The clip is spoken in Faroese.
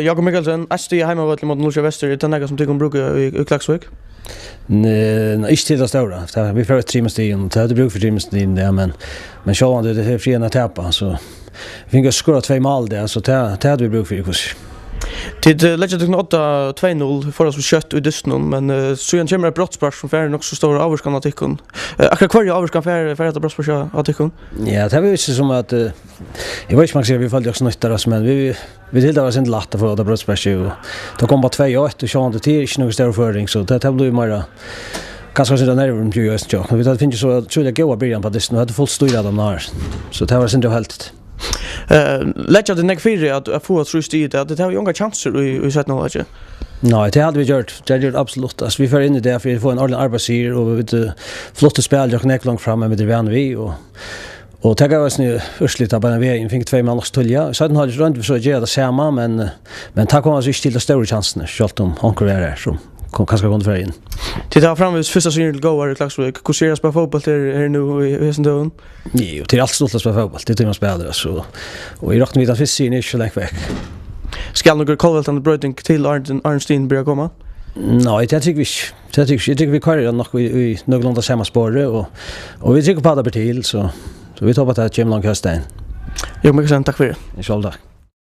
Jákup Mikkelsen, ST hemmavallet mot Nordsjö Vestur, det är något som tycker brukar i Klagsvik? Nej, inte till det stora. Vi får 3 stegen, det hade bruk för 3 stegen där, men så var det fria täppa så vi fick skora 2 mål där så det hade vi bruk för kanske. Tid lägger du 8-2-0 för oss kött i dysten men så igen kommer ett brottspass som färd också stor avskan artikeln. Akkurat kvar avskan färd att brottspass artikeln. Ja, det var ju som att jag vet inte man säger vi följde också nyttare oss men vi till det var inte lätt för att brottspass ju. Då kom bara 2-1 och så inte till inte någon större föring så det blev ju mer kanske så där nerven ju just jag. Vi hade finns så tror jag gå början på det nu hade fullt styra dem där. Så det var inte helt. Lägger det nekfyra att få trust i det har ju inga chanser i sätt nå lägger. Nej, det hade vi gjort. Det hade gjort absolut. Alltså vi får in i det för att få en ordentlig arbetsgivare och vi flotta spel jag kan långt fram med det vän vi och ta oss nu ursligt på en väg fick 2 mål stölja. Så den hade runt för så göra det samma men tack vare oss till det stora chansen självt om onkel är där så kanske gå för in. Titta framvis första signal go i Klagsvik. Hur ser det på fotboll är nu i Vestur? Jo, det är allt stort på fotboll. Det är man spelar så och i rakt mitt första signal är så långt väck. Ska några Colville and Bröting till Arnstein börja komma? Nej, det tycker vi. Jag tycker vi kör nog i någorlunda samma spår och vi tycker på det till så vi tar på att det kommer långt hösten. Jo, mycket tack för det. Inshallah.